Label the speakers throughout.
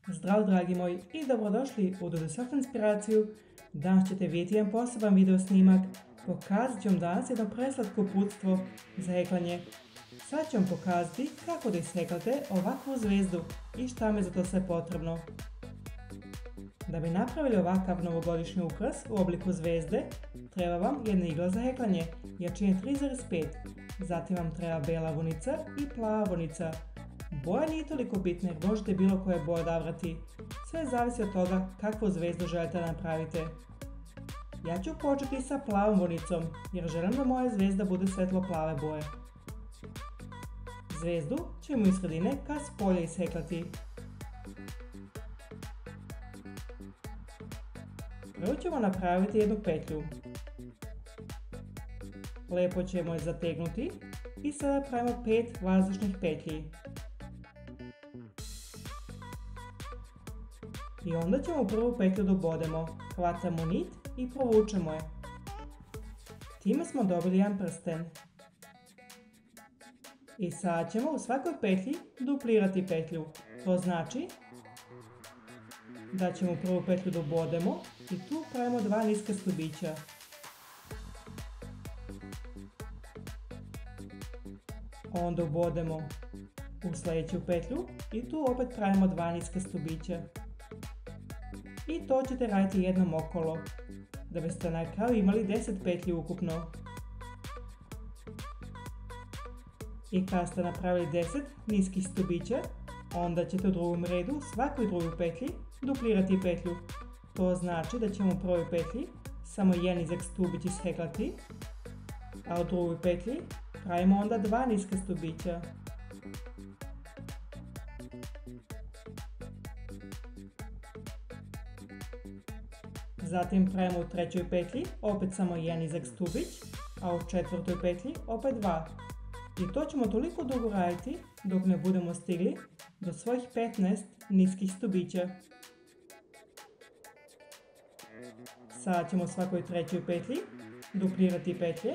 Speaker 1: Zdravo dragi moji i dobrodošli u Do Soft Inspiraciju. Danas ćete vidjeti jedan poseban video snimak. Pokazat ću vam danas jedno preslatko uputstvo za heklanje. Sad ću vam pokazati kako da isheklate ovakvu zvezdu i šta mi je za to sve potrebno. Da bi napravili ovakav novogodišnji ukras u obliku zvezde, treba vam jedna igla za heklanje, jačine 3,5. Zatim vam treba bela vunica i plava vunica. Boja nije toliko bitna jer možete bilo koje boje odabrati. Sve zavisi od toga kakvu zvezdu želite da napravite. Ja ću početi sa plavom vunicom jer želim da moja zvezda bude svetlo plave boje. Zvezdu ćemo iz sredine ka spolja isheklati. Prvo ćemo napraviti jednu petlju. Lijepo ćemo je zategnuti i sada pravimo 5 vazdušnih petlji. I onda ćemo u prvu petlju dobodemo, hvatamo nit i provučemo je. Time smo dobili jedan prsten. I sad ćemo u svakoj petlji duplirati petlju. To znači da ćemo u prvu petlju dobodemo i tu pravimo 2 niska stubića. Onda ubodemo u sljedeću petlju i tu opet pravimo 2 niska stubića. I to ćete raditi jednom okolo, da biste na kraju imali 10 petlji ukupno. I kad ste napravili 10 niskih stubića, onda ćete u drugom redu svakoj drugoj petlji duplirati petlju. To znači da ćemo u prvoj petlji samo jedan nizak stubić isheklati, a u drugoj petlji pravimo onda 2 niska stubića. Zatim pravimo u trećoj petlji opet samo jedan nizak stubić, a u četvrtoj petlji opet 2. I to ćemo toliko dugo raditi dok ne budemo stigli do svojih 15 niskih stubića. Sada ćemo u svakoj trećoj petlji duplirati petlje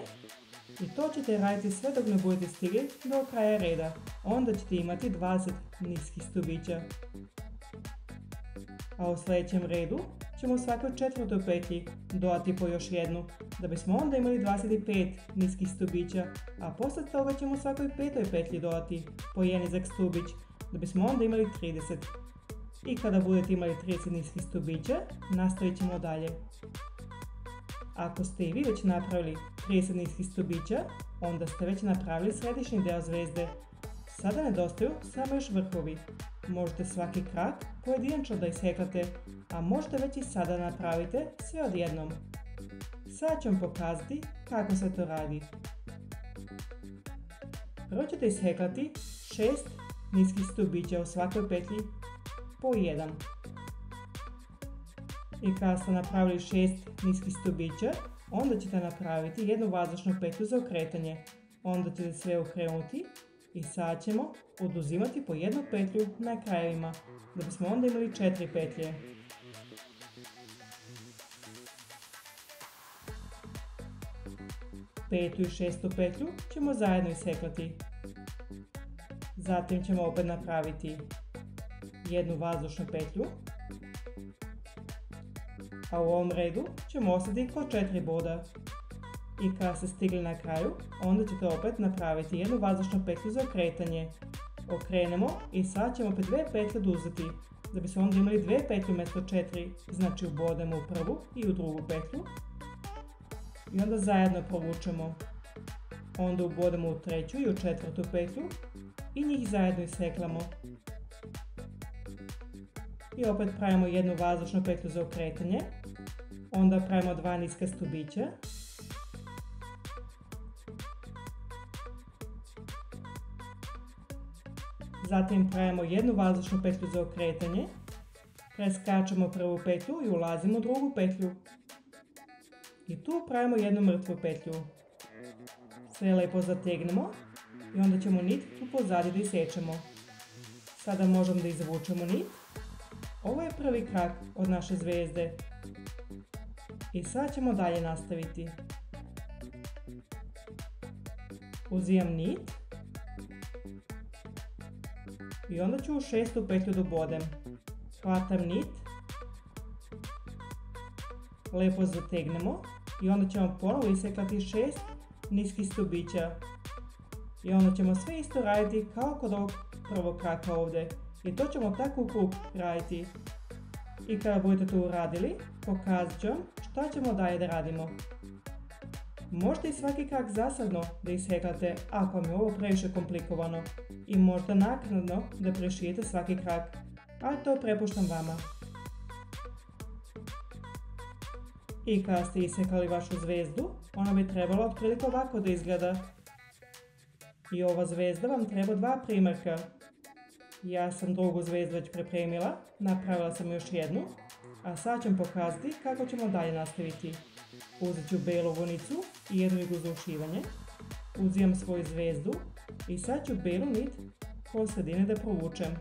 Speaker 1: i to ćete raditi sve dok ne budete stigli do kraja reda. Onda ćete imati 20 niskih stubića. A u sljedećem redu ćemo u svakoj četvrtoj petlji dodati po još jednu, da bismo onda imali 25 niskih stubića, a poslije toga ćemo u svakoj petoj petlji dodati po jedan nizak stubić, da bismo onda imali 30. I kada budete imali 30 niskih stubića, nastavit ćemo dalje. Ako ste i vi već napravili 30 niskih stubića, onda ste već napravili središnji deo zvezde. Sada nedostaju samo još vrhovi. Možete svaki krak pojedinačno da isheklate, a možete već i sada napravite sve odjednom. Sada ću vam pokazati kako se to radi. Prvo ćete isheklati 6 niskih stubića u svakoj petlji po jedan. I kada ste napravili 6 niskih stubića, onda ćete napraviti jednu vazdušnu petlju za okretanje. Onda ćete sve okrenuti i sad ćemo oduzimati po jednu petlju na krajevima, da bismo onda imali 4 petlje. Petu i šestu petlju ćemo zajedno isheklati. Zatim ćemo opet napraviti jednu vazdušnu petlju, a u ovom redu ćemo ostati kod 4 boda. I kada ste stigli na kraju, onda ćete opet napraviti jednu vazdušnu petlju za okretanje. Okrenemo i sad ćemo opet 2 petlje oduzeti, da bi se onda imali 2 petlje umjesto 4, znači ubodemo u prvu i u drugu petlju. I onda zajedno provučemo. Onda ubodemo u treću i u četvrtu petlju i njih zajedno isheklamo. I opet pravimo jednu vazdušnu petlju za okretanje. Onda pravimo 2 niska stubića. Zatim pravimo jednu vazdušnu petlju za okretanje. Preskačemo prvu petlju i ulazimo u drugu petlju. I tu pravimo jednu mrtvu petlju. Sve lijepo zategnemo i onda ćemo nit tu pozadi da isečemo. Sada možemo da izvučemo nit. Ovo je prvi krak od naše zvezde. I sad ćemo dalje nastaviti. Uzimam nit i onda ću u šestu petlju dobodem. hvatam nit, lijepo zategnemo i onda ćemo ponovo isekati 6 niskih stubića. I onda ćemo sve isto raditi kao kod ovog prvog kraka ovdje. I to ćemo tako u krug raditi. I kada budete to uradili, pokazat ću vam šta ćemo dalje da radimo. Možete i svaki krak zasadno da isheklate ako vam je ovo previše komplikovano i možete naknadno da prešijete svaki krak, ali to prepuštam vama. I kada ste isekali vašu zvezdu, ona bi trebala otprilike ovako da izgleda. I ova zvezda vam treba 2 primjerka. Ja sam drugu zvezdu već pripremila, napravila sam još jednu, a sad ću pokazati kako ćemo dalje nastaviti. Uzet ću belu vunicu i jednu iglu za ušivanje, uzimam svoju zvezdu i sad ću belu nit po sredini da provučem.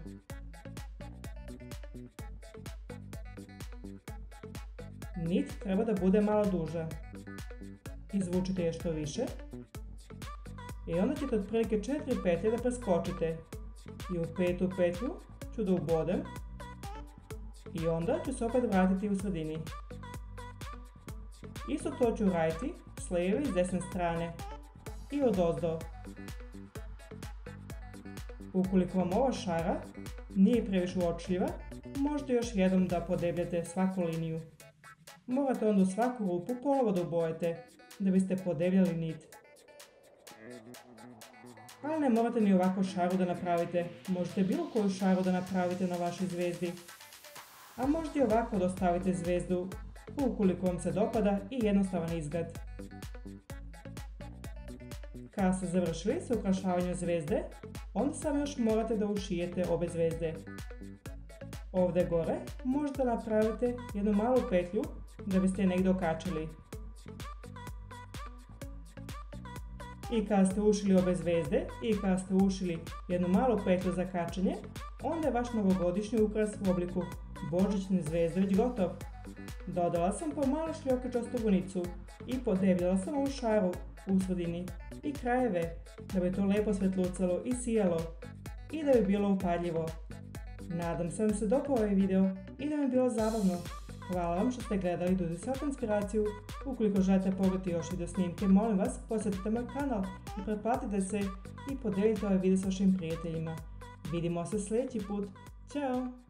Speaker 1: Nit treba da bude malo duža. Izvučite je što više i onda ćete otprilike 4 petlje da preskočite. I u 5. petlju ću da ubodem i onda ću se opet vratiti u sredini. Isto to ću raditi s lijeve i s desne strane i odozdo. Ukoliko vam ova šara nije previše uočljiva, možete još jednom da podebljate svaku liniju. Morate onda u svaku rupu ponovo da ubojete da biste podebljali nit. Ali ne morate ni ovako šaru da napravite, možete bilo koju šaru da napravite na vašoj zvezdi. A možete i ovako da ostavite zvezdu ukoliko vam se dopada i jednostavan izgled. Kada ste završili sa ukrašavanjem zvezde, onda samo još morate da ušijete obe zvezde. Ovdje gore možete napraviti jednu malu petlju da biste je negdje okačili. I kada ste ušili obe zvezde i kada ste ušili jednu malu petlju za kačenje, onda je vaš novogodišnji ukras u obliku božićne zvezde već gotov. Dodala sam po malo šljokačastu vunicu i podebljala sam ovu šaru u sredini i krajeve da bi to lijepo svetlucalo i sijalo i da bi bilo upadljivo. Nadam se da vam se dopao ovaj video i da vam je bilo zabavno. Hvala vam što ste gledali Do The Self Inspiraciju. Ukoliko želite pogledati još video snimke, molim vas posjetite moj kanal i pretplatite se i podijelite ovaj video s vašim prijateljima. Vidimo se sljedeći put. Ćao!